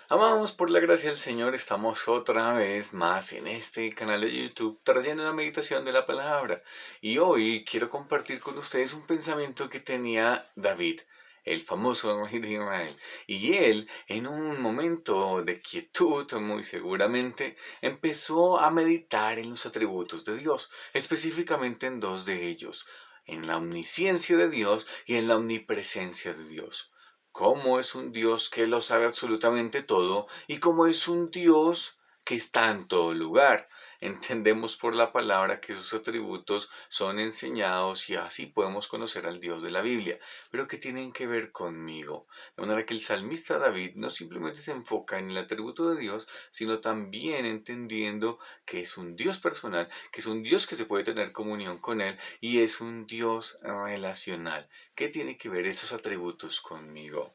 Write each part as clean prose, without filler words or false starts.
Amamos por la gracia del Señor, estamos otra vez más en este canal de YouTube trayendo una meditación de la palabra. Y hoy quiero compartir con ustedes un pensamiento que tenía David, el famoso rey de Israel. Y él, en un momento de quietud, muy seguramente, empezó a meditar en los atributos de Dios, específicamente en dos de ellos, en la omnisciencia de Dios y en la omnipresencia de Dios. Cómo es un Dios que lo sabe absolutamente todo y cómo es un Dios que está en todo lugar. Entendemos por la palabra que sus atributos son enseñados y así podemos conocer al Dios de la Biblia. Pero ¿qué tienen que ver conmigo? De manera que el salmista David no simplemente se enfoca en el atributo de Dios, sino también entendiendo que es un Dios personal, que es un Dios que se puede tener comunión con él y es un Dios relacional. ¿Qué tiene que ver esos atributos conmigo?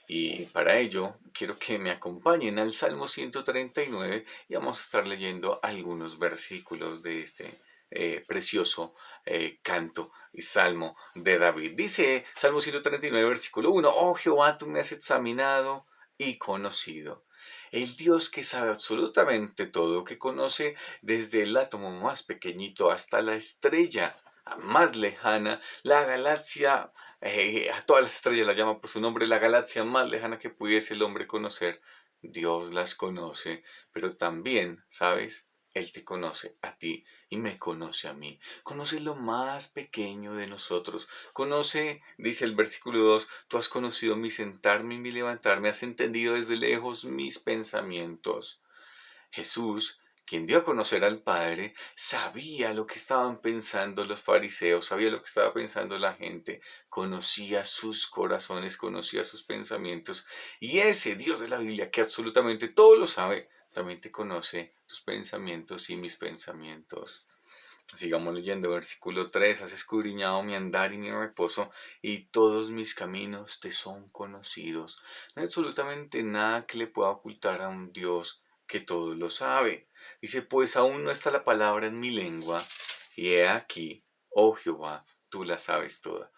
Y para ello quiero que me acompañen al Salmo 139 y vamos a estar leyendo algunos versículos de este precioso canto y salmo de David. Dice Salmo 139, versículo 1, oh Jehová, tú me has examinado y conocido. El Dios que sabe absolutamente todo, que conoce desde el átomo más pequeñito hasta la estrella más lejana, la galaxia, a todas las estrellas las llama por su nombre, la galaxia más lejana que pudiese el hombre conocer. Dios las conoce, pero también, ¿sabes? Él te conoce a ti y me conoce a mí. Conoce lo más pequeño de nosotros. Conoce, dice el versículo 2, tú has conocido mi sentarme y mi levantarme, has entendido desde lejos mis pensamientos. Jesús, quien dio a conocer al Padre, sabía lo que estaban pensando los fariseos, sabía lo que estaba pensando la gente, conocía sus corazones, conocía sus pensamientos. Y ese Dios de la Biblia, que absolutamente todo lo sabe, también te conoce tus pensamientos y mis pensamientos. Sigamos leyendo, versículo 3, has escudriñado mi andar y mi reposo, y todos mis caminos te son conocidos. No hay absolutamente nada que le pueda ocultar a un Dios que todo lo sabe. Dice, pues aún no está la palabra en mi lengua, y he aquí, oh Jehová, tú la sabes toda.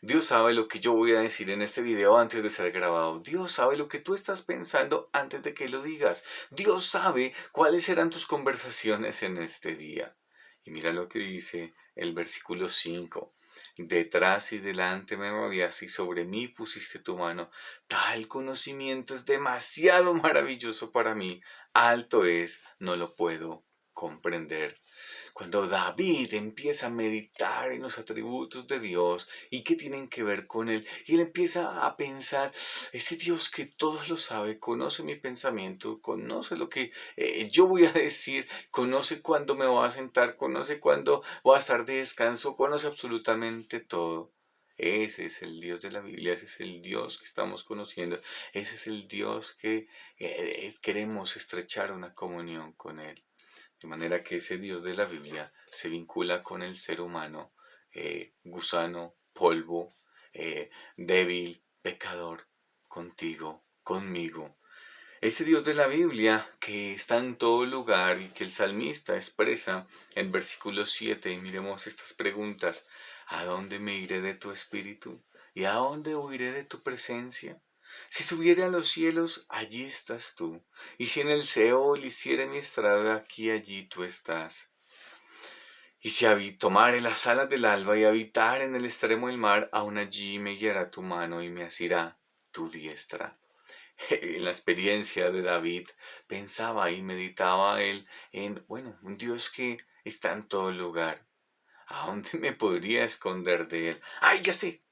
Dios sabe lo que yo voy a decir en este video antes de ser grabado. Dios sabe lo que tú estás pensando antes de que lo digas. Dios sabe cuáles serán tus conversaciones en este día. Y mira lo que dice el versículo 5. Detrás y delante me rodeaste y sobre mí pusiste tu mano. Tal conocimiento es demasiado maravilloso para mí. Alto es, no lo puedo comprender. Cuando David empieza a meditar en los atributos de Dios y qué tienen que ver con él, y él empieza a pensar, ese Dios que todos lo sabe, conoce mi pensamiento, conoce lo que yo voy a decir, conoce cuándo me voy a sentar, conoce cuándo voy a estar de descanso, conoce absolutamente todo. Ese es el Dios de la Biblia, ese es el Dios que estamos conociendo, ese es el Dios que queremos estrechar una comunión con Él. De manera que ese Dios de la Biblia se vincula con el ser humano, gusano, polvo, débil, pecador, contigo, conmigo. Ese Dios de la Biblia que está en todo lugar y que el salmista expresa en versículo 7, y miremos estas preguntas, ¿a dónde me iré de tu espíritu? ¿Y a dónde huiré de tu presencia? Si subiere a los cielos, allí estás tú. Y si en el Seol hiciere mi estrado, aquí allí tú estás. Y si tomare las alas del alba y habitar en el extremo del mar, aun allí me guiará tu mano y me asirá tu diestra. En la experiencia de David, pensaba y meditaba él en, bueno, un Dios que está en todo lugar. ¿A dónde me podría esconder de él? ¡Ay, ya sé!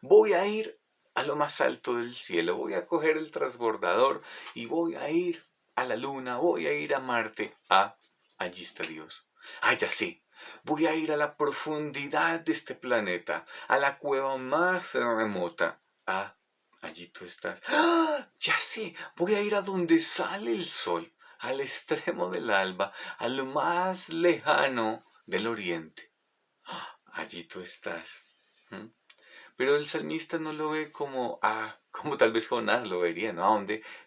Voy a ir a lo más alto del cielo, voy a coger el transbordador y voy a ir a la luna, voy a ir a Marte. Ah, allí está Dios. Ah, ya sé. Voy a ir a la profundidad de este planeta, a la cueva más remota. Ah, allí tú estás. ¡Ah! Ya sé. Voy a ir a donde sale el sol, al extremo del alba, a lo más lejano del oriente. Allí tú estás. ¿Mm? Pero el salmista no lo ve como, como tal vez Jonás lo vería, ¿no?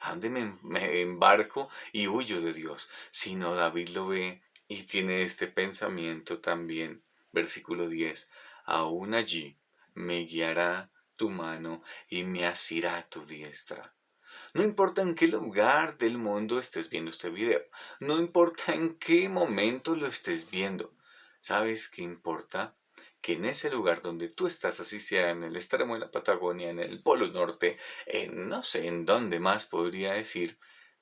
A dónde me embarco y huyo de Dios? Sino David lo ve y tiene este pensamiento también. Versículo 10. Aún allí me guiará tu mano y me asirá tu diestra. No importa en qué lugar del mundo estés viendo este video, no importa en qué momento lo estés viendo, ¿sabes qué importa? Que en ese lugar donde tú estás, así sea en el extremo de la Patagonia, en el Polo Norte, en no sé en dónde más podría decir,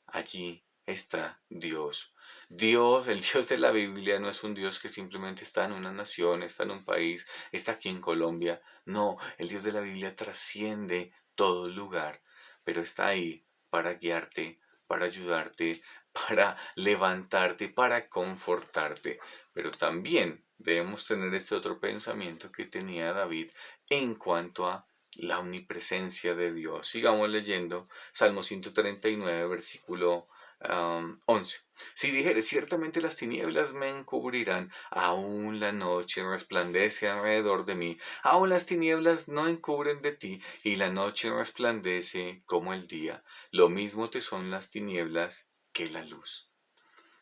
allí está Dios. Dios, el Dios de la Biblia, no es un Dios que simplemente está en una nación, está en un país, está aquí en Colombia. No, el Dios de la Biblia trasciende todo lugar, pero está ahí para guiarte, para ayudarte, para levantarte, para confortarte. Pero también debemos tener este otro pensamiento que tenía David en cuanto a la omnipresencia de Dios. Sigamos leyendo Salmo 139, versículo 11. Si dijeres, ciertamente las tinieblas me encubrirán, aún la noche resplandece alrededor de mí, aún las tinieblas no encubren de ti, y la noche resplandece como el día. Lo mismo te son las tinieblas que la luz.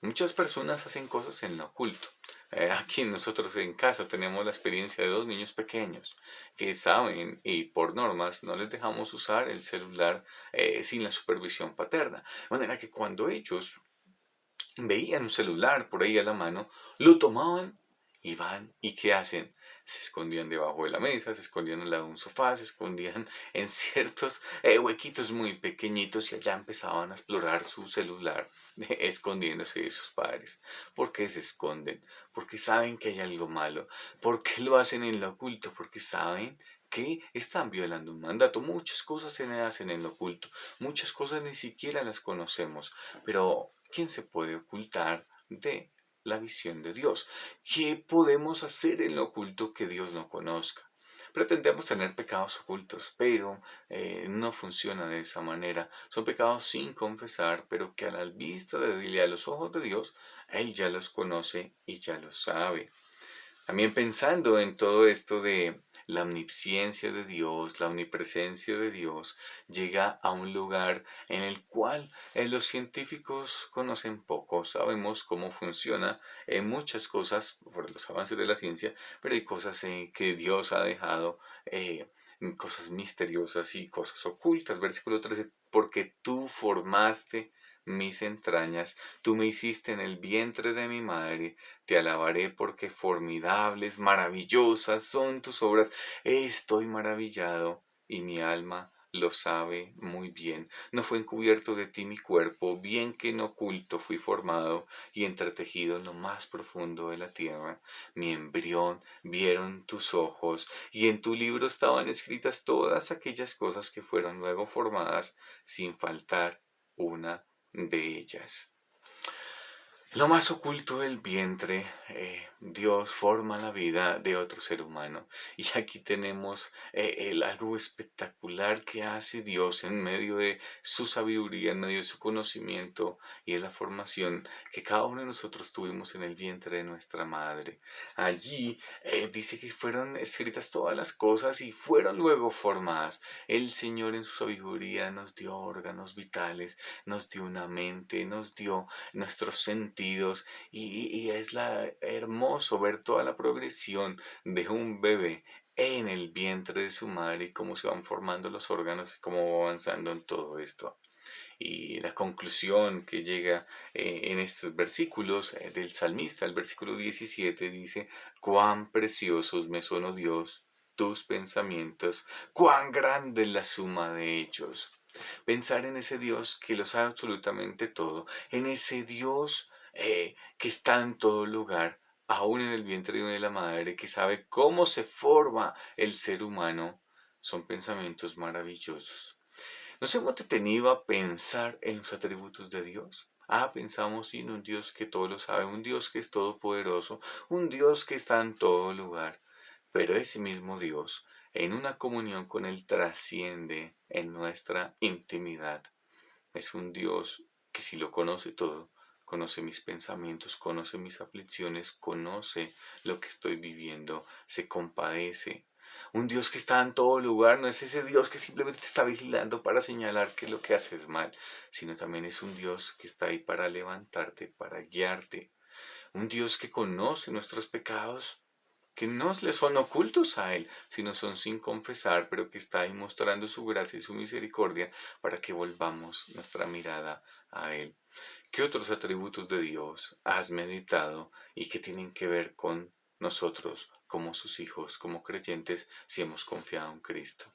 Muchas personas hacen cosas en lo oculto. Aquí nosotros en casa tenemos la experiencia de dos niños pequeños que saben y por normas no les dejamos usar el celular sin la supervisión paterna. De manera que cuando ellos veían un celular por ahí a la mano, lo tomaban y van y ¿qué hacen? Se escondían debajo de la mesa, se escondían al lado de un sofá, se escondían en ciertos huequitos muy pequeñitos y allá empezaban a explorar su celular, escondiéndose de sus padres. ¿Por qué se esconden? Porque saben que hay algo malo. ¿Por qué lo hacen en lo oculto? Porque saben que están violando un mandato. Muchas cosas se hacen en lo oculto, muchas cosas ni siquiera las conocemos, pero ¿quién se puede ocultar de la visión de Dios? ¿Qué podemos hacer en lo oculto que Dios no conozca? Pretendemos tener pecados ocultos, pero no funciona de esa manera. Son pecados sin confesar, pero que a la vista de Dios y a los ojos de Dios, Él ya los conoce y ya los sabe. También pensando en todo esto de la omnisciencia de Dios, la omnipresencia de Dios, llega a un lugar en el cual los científicos conocen poco, sabemos cómo funciona en muchas cosas por los avances de la ciencia, pero hay cosas que Dios ha dejado, cosas misteriosas y cosas ocultas. Versículo 13, porque tú formaste mis entrañas, tú me hiciste en el vientre de mi madre, te alabaré porque formidables, maravillosas son tus obras. Estoy maravillado y mi alma lo sabe muy bien. No fue encubierto de ti mi cuerpo, bien que en oculto fui formado y entretejido en lo más profundo de la tierra. Mi embrión vieron tus ojos y en tu libro estaban escritas todas aquellas cosas que fueron luego formadas sin faltar una de ellas. Lo más oculto del vientre, Dios forma la vida de otro ser humano. Y aquí tenemos algo espectacular que hace Dios en medio de su sabiduría, en medio de su conocimiento y de la formación que cada uno de nosotros tuvimos en el vientre de nuestra madre. Allí dice que fueron escritas todas las cosas y fueron luego formadas. El Señor en su sabiduría nos dio órganos vitales, nos dio una mente, nos dio nuestros sentidos y es hermoso ver toda la progresión de un bebé en el vientre de su madre y cómo se van formando los órganos y cómo va avanzando en todo esto. Y la conclusión que llega en estos versículos del salmista, el versículo 17 dice, cuán preciosos me son, oh Dios, tus pensamientos, cuán grande es la suma de ellos. Pensar en ese Dios que lo sabe absolutamente todo, en ese Dios que está en todo lugar, aún en el vientre de la madre, que sabe cómo se forma el ser humano, son pensamientos maravillosos. Nos hemos detenido a pensar en los atributos de Dios. Pensamos en un Dios que todo lo sabe, un Dios que es todopoderoso, un Dios que está en todo lugar. Pero ese mismo Dios, en una comunión con Él, trasciende en nuestra intimidad. Es un Dios que si lo conoce todo, conoce mis pensamientos, conoce mis aflicciones, conoce lo que estoy viviendo, se compadece. Un Dios que está en todo lugar, no es ese Dios que simplemente te está vigilando para señalar que lo que haces mal, sino también es un Dios que está ahí para levantarte, para guiarte. Un Dios que conoce nuestros pecados, que no le son ocultos a Él, sino son sin confesar, pero que está ahí mostrando su gracia y su misericordia para que volvamos nuestra mirada a Él. ¿Qué otros atributos de Dios has meditado y que tienen que ver con nosotros como sus hijos, como creyentes, si hemos confiado en Cristo?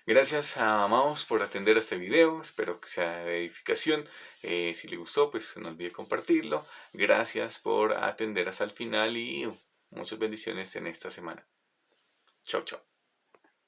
Gracias a Amaos por atender a este video, espero que sea de edificación. Si le gustó, pues no olvide compartirlo. Gracias por atender hasta el final y muchas bendiciones en esta semana. Chao, chao.